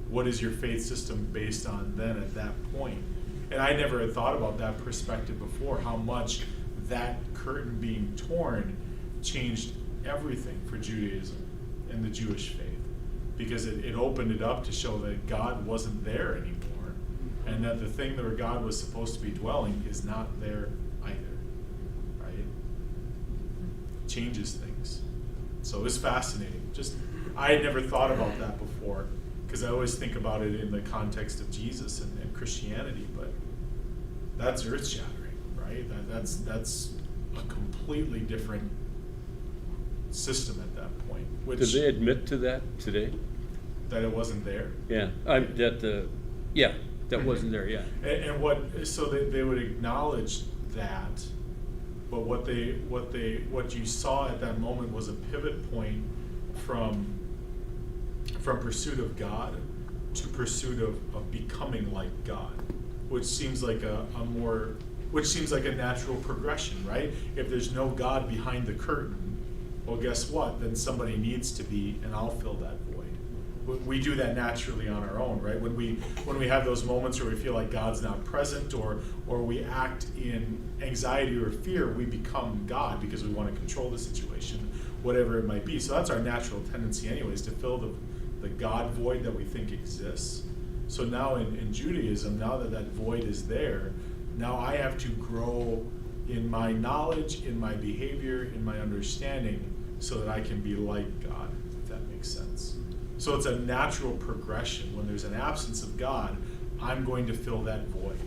What is your faith system based on then at that point? And I never had thought about that perspective before, how much that curtain being torn changed everything for Judaism and the Jewish faith. Because it opened it up to show that God wasn't there anymore, and that the thing where God was supposed to be dwelling is not there either, right? Changes things. So it's fascinating. I had never thought about that before, because I always think about it in the context of Jesus and Christianity, but that's earth-shattering, right? That's a completely different system at that point. Which, Did they admit to that today? that it wasn't there? Yeah, that wasn't there, yeah. And so they would acknowledge that, but what you saw at that moment was a pivot point from pursuit of God to pursuit of becoming like God, which seems like a natural progression, right? If there's no God behind the curtain, well, guess what? Then somebody needs to be, and I'll fill that void. We do that naturally on our own, right? When we have those moments where we feel like God's not present, or we act in anxiety or fear, we become God because we want to control the situation, whatever it might be. So that's our natural tendency anyways, to fill the God void that we think exists. So now in Judaism, now that void is there, now I have to grow in my knowledge, in my behavior, in my understanding, so that I can be like God, if that makes sense. So it's a natural progression. When there's an absence of God, I'm going to fill that void,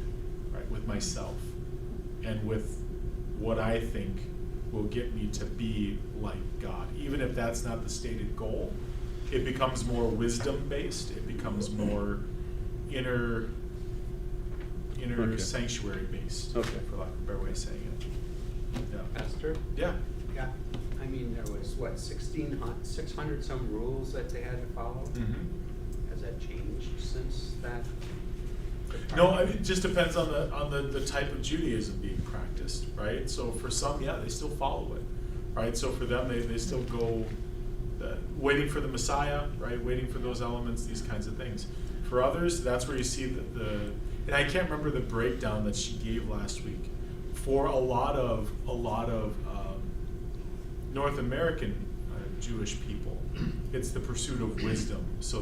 right, with myself and with what I think will get me to be like God. Even if that's not the stated goal, it becomes more wisdom-based. It becomes more inner Okay. sanctuary-based, Okay. for lack of a better way of saying it. Yeah. Pastor? Yeah. Yeah, I mean, there was, 600 some rules that they had to follow? Mm-hmm. Has that changed since that? No, I mean, it just depends on the type of Judaism being practiced, right? So for some, yeah, they still follow it, right? So for them, they still go waiting for the Messiah, right? Waiting for those elements, these kinds of things. For others, that's where you see and I can't remember the breakdown that she gave last week. For a lot of North American Jewish people, it's the pursuit of wisdom. So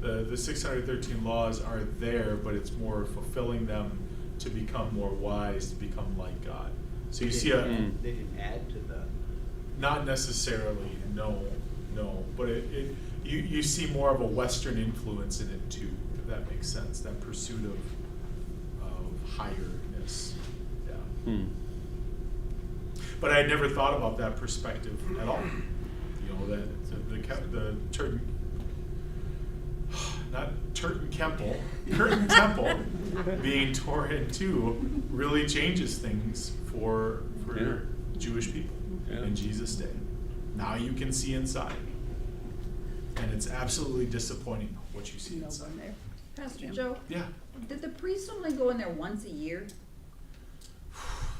the 613 laws are there, but it's more fulfilling them to become more wise, to become like God. So you see They didn't add to the. not necessarily, no, but you see more of a Western influence in it too, if that makes sense. That pursuit of higherness, yeah. But I had never thought about that perspective at all. That the curtain temple being torn in two really changes things for Yeah. Jewish people Yeah. in Jesus' day. Now you can see inside, and it's absolutely disappointing what you see No inside. one there. Pastor Jim? Joe, Yeah, did the priest only go in there once a year?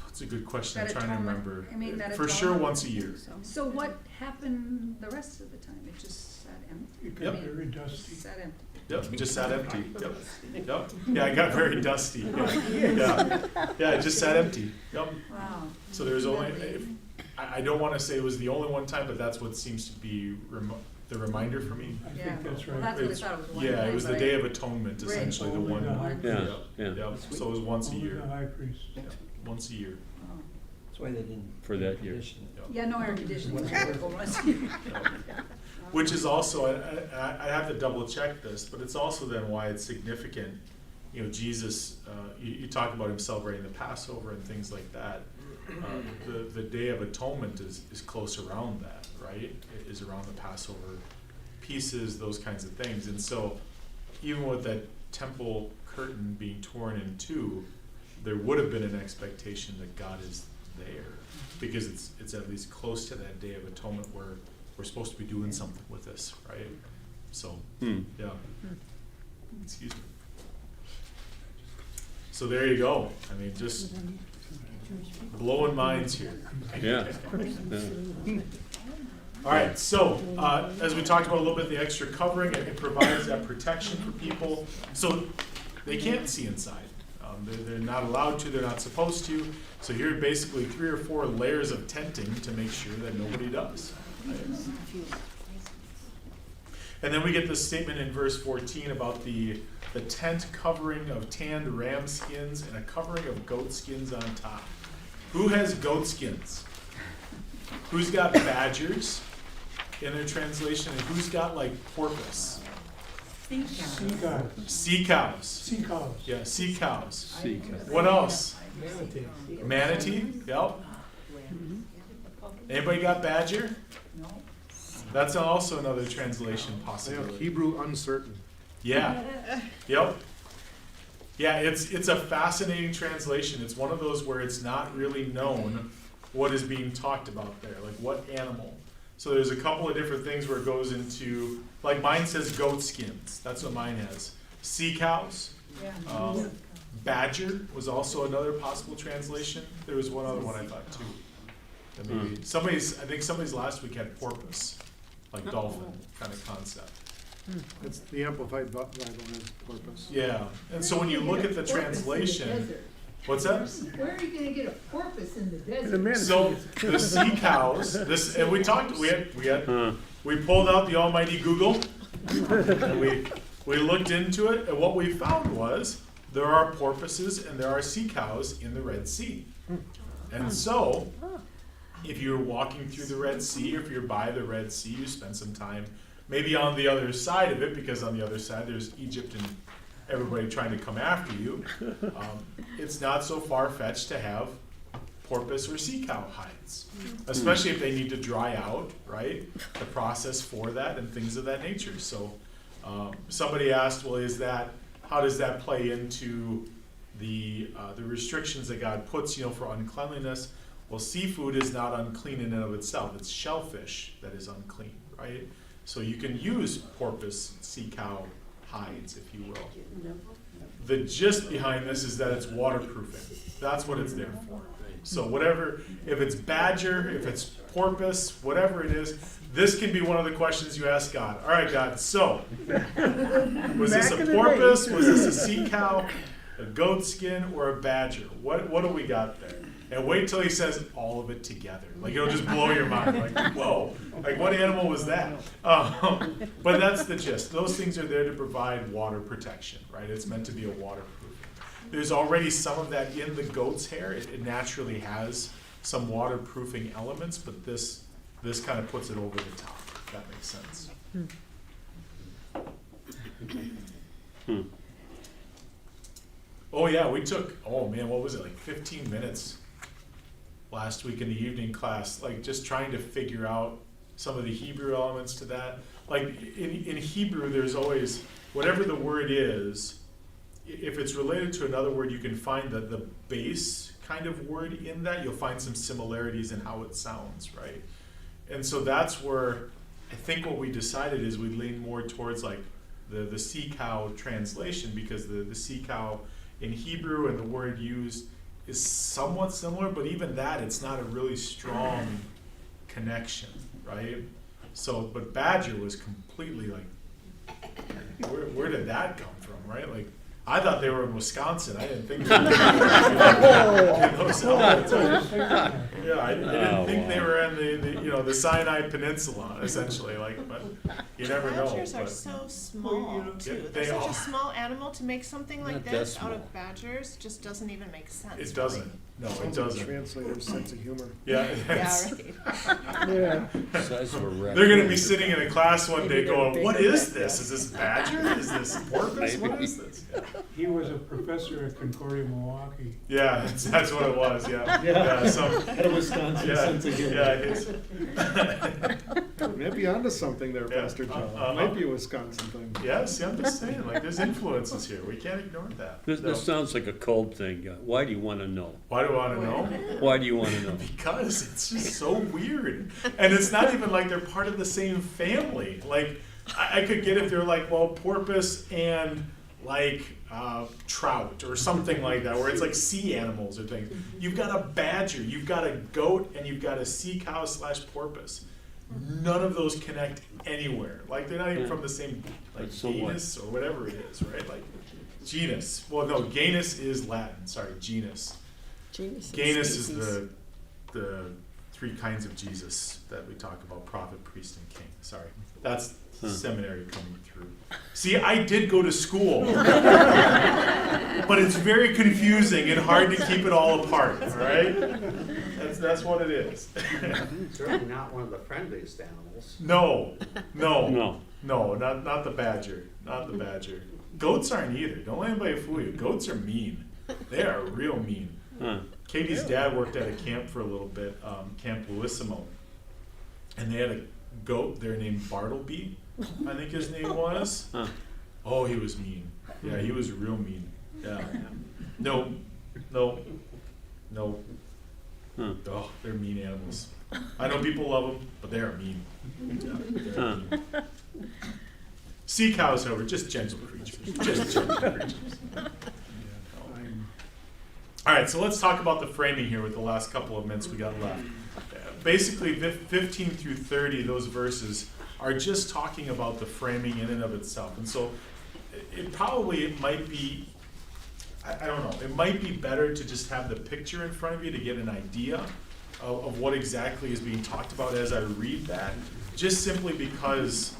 that's a good question. I'm That trying to atonement- remember. I mean, that For sure, atonement- once a year. So what happened the rest rest of the time, it just sat empty. It got Yep. very It dusty. just sat empty. Yep, it just sat empty. Yep. Yep. Yeah, it got very dusty. Yeah, it just sat empty. Yep. Wow. So there's only, I don't want to say it was the only one time, but that's what seems to be the reminder for me. I Yeah. think that's Well, right. that's what I It's- thought it was one Yeah, time, it was the but Day of Atonement, Right. essentially, the Only one. the high Yeah, priest. yeah, Yep, so it was once a Only year. the high priest. Yep, once a year. Oh. That's why they didn't. For that year. condition it. Yep. Yeah, no air conditioning, it's terrible once a year. Which is also, I have to double check this, but it's also then why it's significant. You know, Jesus, you talk about him celebrating the Passover and things like that. The Day of Atonement is close around that, right? It is around the Passover pieces, those kinds of things. And so even with that temple curtain being torn in two, there would have been an expectation that God is there, because it's at least close to that Day of Atonement where we're supposed to be doing something with this, right? So, yeah. Excuse me. So there you go. I mean, just blowing minds here. Yeah. Yeah. All right, so as we talked about a little bit, the extra covering, it provides that protection for people. So they can't see inside. They're not allowed to, they're not supposed to. So here are basically 3 or 4 layers of tenting to make sure that nobody does. Right? And then we get this statement in verse 14 about the tent covering of tanned ram skins and a covering of goat skins on top. Who has goat skins? Who's got badgers in their translation? And who's got like porpoise? Sea cows. Sea cows. Sea cows. Yeah, sea cows. See. What else? Manatee. Manatee, yep. Anybody got badger? No. That's also another translation Yeah, possibility. Hebrew uncertain. Yeah, yep. Yeah, it's a fascinating translation. It's one of those where it's not really known what is being talked about there, like what animal. So there's a couple of different things where it goes into, like mine says goat skins. That's what mine has. Sea cows. Yeah. Badger was also another possible translation. There was one other one I thought too. That maybe I think somebody's last week had porpoise, like dolphin kind of concept. It's the Amplified Bible has porpoise. Yeah, and so when you look at the translation, what's that? Where are you gonna get a porpoise in the And the desert? So manatees. the sea cows, and we pulled out the almighty Google, and we looked into it, and what we found was there are porpoises and there are sea cows in the Red Sea. And so, if you're walking through the Red Sea, or if you're by the Red Sea, you spend some time maybe on the other side of it, because on the other side there's Egypt and everybody trying to come after you. It's not so far-fetched to have porpoise or sea cow hides, especially if they need to dry out, right? The process for that and things of that nature. So somebody asked, well, how does that play into the restrictions that God puts, for uncleanliness? Well, seafood is not unclean in and of itself. It's shellfish that is unclean, right? So you can use porpoise, sea cow hides, if you will. The gist behind this is that it's waterproofing. That's what it's there for. So whatever, if it's badger, if it's porpoise, whatever it is, this can be one of the questions you ask God. All right, God, so was this Back in a the porpoise? day. Was this a sea cow, a goat skin, or a badger? What do we got there? And wait till he says all of it together. Like, it'll just blow your mind. Like, whoa, like what animal was that? But that's the gist. Those things are there to provide water protection, right? It's meant to be a waterproof. There's already some of that in the goat's hair. It naturally has some waterproofing elements, but this kind of puts it over the top, if that makes sense. Oh yeah, we took, what was it, like 15 minutes last week in the evening class, like just trying to figure out some of the Hebrew elements to that. Like in Hebrew, there's always, whatever the word is, if it's related to another word, you can find the base kind of word in that. You'll find some similarities in how it sounds, right? And so that's where I think what we decided is we lean more towards like the sea cow translation, because the sea cow in Hebrew and the word used is somewhat similar, but even that, it's not a really strong connection, right? So, but badger was completely like, where did that come from, right? Like, I thought they were in Wisconsin. I didn't think they were in those elements. Yeah, I didn't think they were in the Sinai Peninsula, essentially. Like, but you never know. Badgers are but- so small too. Yeah, They're they such are. a small animal to make something like Not that this out small. of badgers just doesn't even make sense. It doesn't. No, it Sounds like a doesn't. translator's sense of humor. Yeah, Really. it's- Yeah, right. Yeah, Size of a rat. they're going to be sitting in a class one day Maybe they're going, "What bigger is than this? Is this badger? Is this porpoise? What Maybe. is this?" Yeah. He was a professor at Concordia, Milwaukee. Yeah, that's what it was. Yeah, some, Had a Wisconsin yeah, sense of humor. yeah. It's, Maybe onto something there, Yeah, Pastor Joe. uh-huh. Might be a Wisconsin thing. yeah, see, I'm just saying, like, there's influences here. We can't ignore that. This So, sounds like a cold thing. Why do you want to know? why do I want to know? Why do you want to know? Because it's just so weird. And it's not even like they're part of the same family. Like, I could get if they're like, well, porpoise and like trout or something like that, where it's like sea animals or things. You've got a badger, you've got a goat, and you've got a sea cow / porpoise. None of those connect anywhere. Like, they're not even from the same like So what? genus or whatever it is, right? Like genus. Well, no, genus is Latin. Sorry, genus. Genus and Genus is species. the three kinds of Jesus that we talk about: prophet, priest, and king. Sorry, that's seminary coming through. See, I did go to school, but it's very confusing and hard to keep it all apart. All right, that's what it is. Certainly not one of the friendliest animals. No, No. not the badger, not the badger. Goats aren't either. Don't let anybody fool you. Goats are mean. They are real mean. Huh. Katie's dad worked at a camp for a little bit, Camp Louissimo, and they had a goat there named Bartleby, I think his name was. Huh. Oh, he was mean. Yeah, he was real mean. Yeah. No. Huh. Oh, they're mean animals. I know people love them, but they are mean. Yeah, they are mean. Sea cows, however, just gentle creatures. Just gentle creatures. All right, so let's talk about the framing here with the last couple of minutes we got left. Basically, 15 through 30, those verses are just talking about the framing in and of itself. And so it might be, I don't know, it might be better to just have the picture in front of you to get an idea of what exactly is being talked about as I read that, just simply because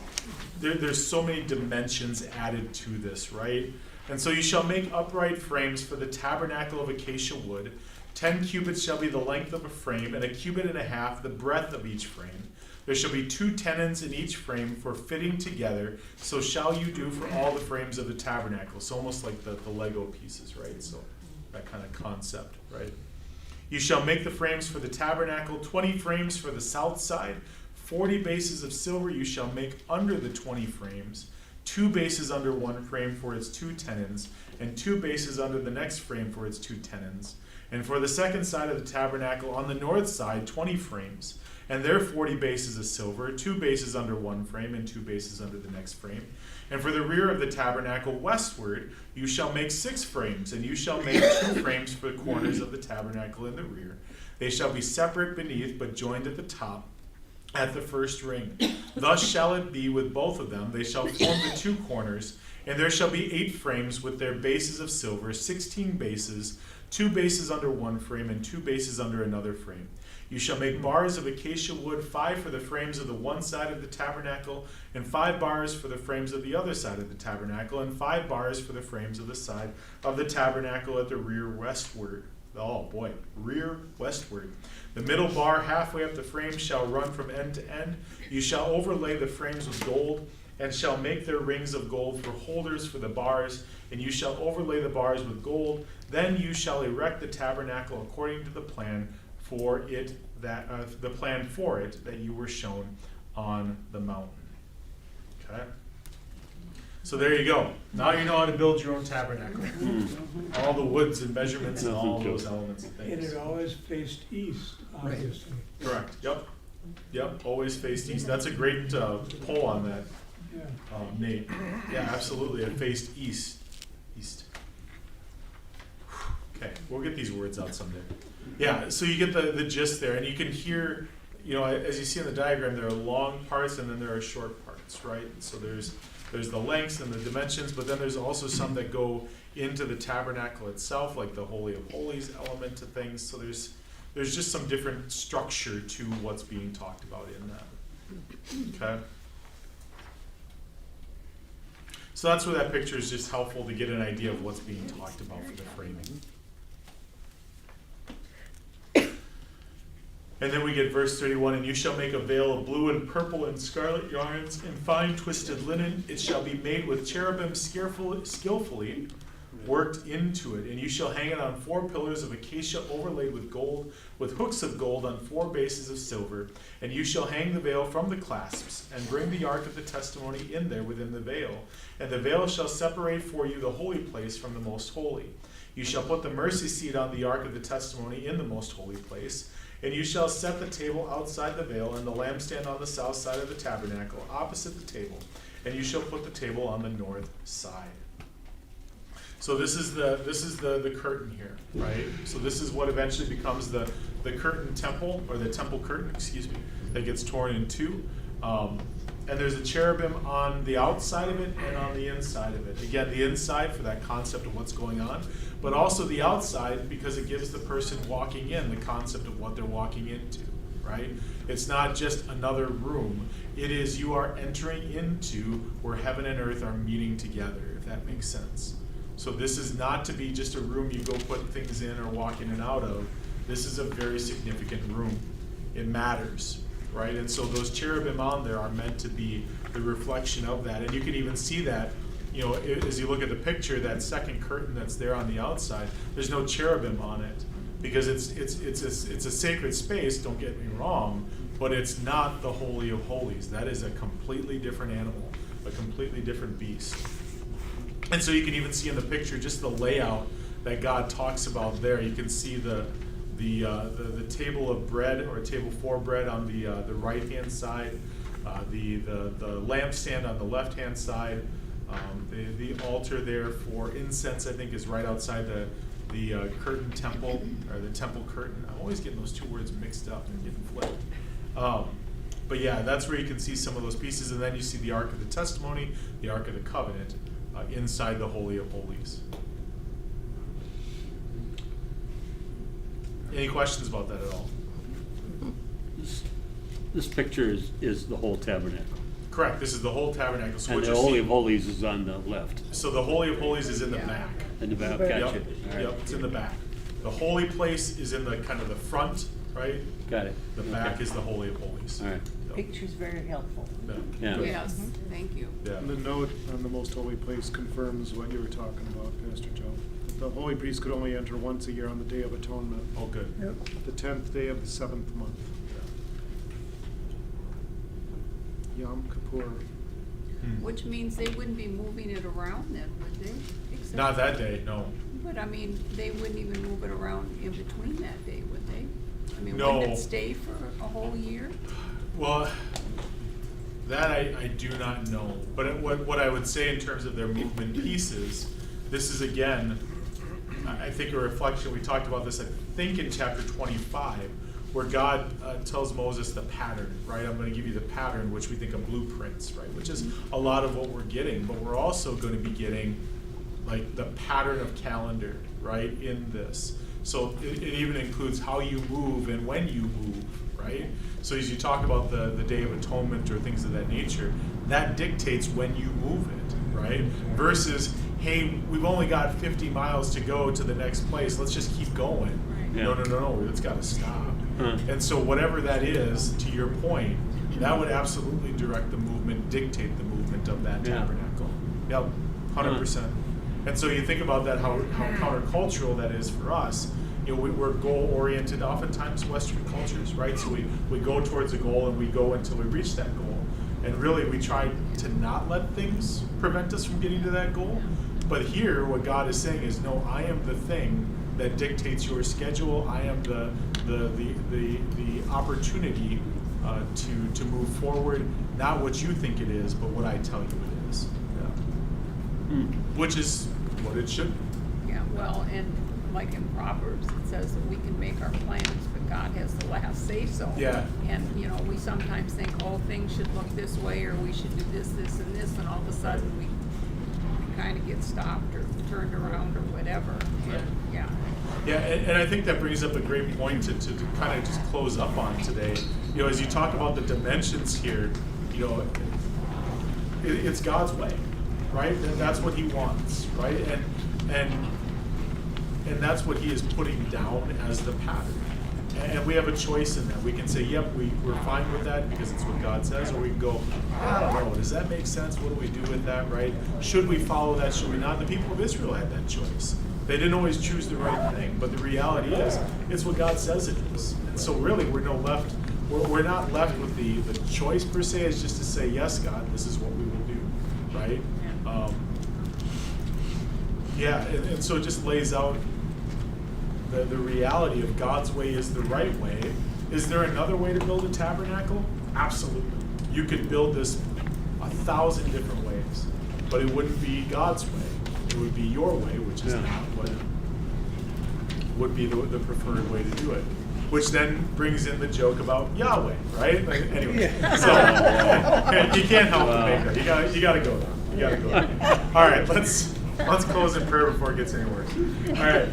there's so many dimensions added to this, right? And so you shall make upright frames for the tabernacle of acacia wood. 10 cubits shall be the length of a frame, and 1.5 cubits the breadth of each frame. There shall be 2 tenons in each frame for fitting together. So shall you do for all the frames of the tabernacle. So almost like the Lego pieces, right? So that kind of concept, right? You shall make the frames for the tabernacle, 20 frames for the south side, 40 bases of silver you shall make under the 20 frames. 2 bases under one frame for its 2 tenons, and 2 bases under the next frame for its 2 tenons. And for the second side of the tabernacle, on the north side, 20 frames, and their 40 bases of silver, 2 bases under one frame, and 2 bases under the next frame. And for the rear of the tabernacle westward, you shall make 6 frames, and you shall make 2 frames for the corners of the tabernacle in the rear. They shall be separate beneath, but joined at the top, at the first ring. Thus shall it be with both of them. They shall form the 2 corners, and there shall be 8 frames with their bases of silver, 16 bases, 2 bases under one frame, and 2 bases under another frame. You shall make bars of acacia wood, 5 for the frames of the one side of the tabernacle, and 5 bars for the frames of the other side of the tabernacle, and 5 bars for the frames of the side of the tabernacle at the rear westward. Oh boy, rear westward. The middle bar halfway up the frame shall run from end to end. You shall overlay the frames with gold, and shall make their rings of gold for holders for the bars, and you shall overlay the bars with gold. Then you shall erect the tabernacle according to the plan for it that you were shown on the mountain. Okay. So there you go. Now you know how to build your own tabernacle. All the woods and measurements and all those elements and And things. it always faced east, obviously. Correct. Yep. Always faced east. That's a great poll on that, Yeah. Nate. Yeah, absolutely. It faced east. Okay, we'll get these words out someday. Yeah, so you get the gist there, and you can hear, as you see in the diagram, there are long parts and then there are short parts, right? So there's the lengths and the dimensions, but then there's also some that go into the tabernacle itself, like the Holy of Holies element to things. So there's just some different structure to what's being talked about in that. Okay? So that's where that picture is just helpful to get an idea of what's being talked about for the framing. And then we get verse 31, and you shall make a veil of blue and purple and scarlet yarns and fine twisted linen. It shall be made with cherubim skillfully worked into it. And you shall hang it on 4 pillars of acacia overlaid with gold, with hooks of gold on 4 bases of silver. And you shall hang the veil from the clasps, and bring the ark of the testimony in there within the veil. And the veil shall separate for you the holy place from the most holy. You shall put the mercy seat on the ark of the testimony in the most holy place. And you shall set the table outside the veil, and the lampstand on the south side of the tabernacle, opposite the table. And you shall put the table on the north side. So this is the curtain here, right? So this is what eventually becomes the curtain temple, or the temple curtain, that gets torn in two. And there's a cherubim on the outside of it and on the inside of it. Again, the inside for that concept of what's going on, but also the outside because it gives the person walking in the concept of what they're walking into, right? It's not just another room. It is you are entering into where heaven and earth are meeting together, if that makes sense. So this is not to be just a room you go put things in or walk in and out of. This is a very significant room. It matters. Right, and so those cherubim on there are meant to be the reflection of that, and you can even see that, as you look at the picture, that second curtain that's there on the outside. There's no cherubim on it because it's a sacred space. Don't get me wrong, but it's not the Holy of Holies. That is a completely different animal, a completely different beast. And so you can even see in the picture just the layout that God talks about there. You can see the table of bread, or table for bread, on the right hand side, the lampstand on the left hand side, the altar there for incense, I think, is right outside the curtain temple, or the temple curtain. I'm always getting those two words mixed up and getting flipped. But yeah, that's where you can see some of those pieces, and then you see the Ark of the Testimony, the Ark of the Covenant, inside the Holy of Holies. Any questions about that at all? This picture is the whole tabernacle. Correct, this is the whole tabernacle. So And what the you're Holy seeing- of Holies is on the left, So the Holy of Holies is in the back. in the back, Yep. gotcha. Yep, All right. yep, it's in the back. The holy place is in the kind of the front, right? Got it. The Okay. back is the Holy of Holies. All right, Yep. Picture's very helpful. yeah. Yes, thank you. Yeah. And the note on the most holy place confirms what you were talking about, Pastor Joe. The holy priest could only enter once a year on the Day of Atonement, Oh, good. Yep. the 10th day of the 7th month. Yom Kippur. Which means they wouldn't be moving it around then, would they? Except- Not that day, no. But I mean, they wouldn't even move it around in between that day, would they? I mean, No. wouldn't it stay for a whole year? Well, that I do not know. But what I would say in terms of their movement pieces, this is again, I think a reflection, we talked about this, I think in chapter 25, where God tells Moses the pattern, right? I'm going to give you the pattern, which we think of blueprints, right? Which is a lot of what we're getting, but we're also going to be getting like the pattern of calendar, right, in this. So it even includes how you move and when you move, right? So as you talk about the Day of Atonement or things of that nature, that dictates when you move it, right? Versus, hey, we've only got 50 miles to go to the next place, let's just keep going. Right. Yeah. No, it's got to stop. Huh. And so whatever that is, to your point, that would absolutely direct the movement, dictate the movement of that Yeah. tabernacle. Yep, 100%. And so you think about that, how countercultural that is for us. We're goal-oriented, oftentimes Western cultures, right? So we go towards a goal and we go until we reach that goal. And really we try to not let things prevent us from getting to that goal. But here, what God is saying is, no, I am the thing that dictates your schedule. I am the opportunity to move forward, not what you think it is, but what I tell you it is. Yeah. Hmm. Which is what it should be. Yeah, well, and like in Proverbs, it says that we can make our plans, but God has the last say-so. Yeah. And, you know, we sometimes think, oh, things should look this way, or we should do this, this, and this, and all of a sudden we kind of get stopped or turned around or whatever. And, yeah. Yeah, and I think that brings up a great point to kind of just close up on today. You know, as you talk about the dimensions here, you know, it's God's way, right? And that's what He wants, right? And that's what He is putting down as the pattern. And we have a choice in that. We can say, yep, we're fine with that because it's what God says, or we can go, I don't know, does that make sense? What do we do with that, right? Should we follow that? Should we not? The people of Israel had that choice. They didn't always choose the right thing, but the reality is, it's what God says it is. And so really, we're not left with the choice per se. It's just to say, yes, God, this is what we will do, right? And so it just lays out the reality of God's way is the right way. Is there another way to build a tabernacle? Absolutely. You could build this 1,000 different ways, but it wouldn't be God's way. It would be your way, which is not what would be the preferred way to do it. Which then brings in the joke about Yahweh, right? Like, anyway, so you can't help but make that. You gotta go there. You gotta go there. All right, let's close in prayer before it gets any worse. All right,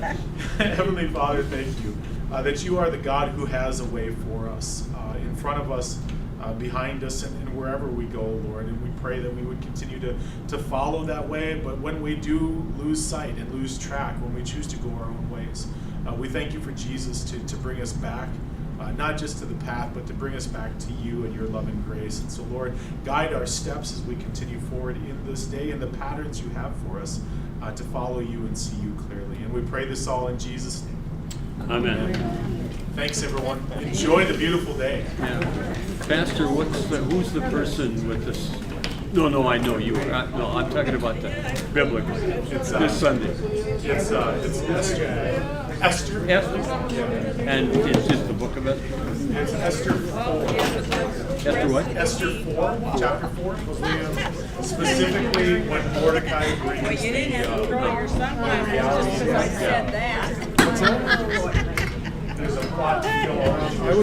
Heavenly Father, thank you that you are the God who has a way for us, in front of us, behind us, and wherever we go, Lord. And we pray that we would continue to follow that way. But when we do lose sight and lose track, when we choose to go our own ways, we thank you for Jesus to bring us back, not just to the path, but to bring us back to you and your love and grace. And so, Lord, guide our steps as we continue forward in this day and the patterns you have for us to follow you and see you clearly. And we pray this all in Jesus' name. Amen. Thanks, everyone. Enjoy the beautiful day. Yeah. Pastor, who's the person with this? No, I know you. No, I'm talking about the biblical. It's this Sunday. It's Esther. Esther? Esther? And it's just the book of it? It's Esther 4. Esther what? Esther 4, chapter 4. Specifically when Mordecai brings Well, you didn't have to throw your sunglasses realities just because I said that. There's a plot to kill all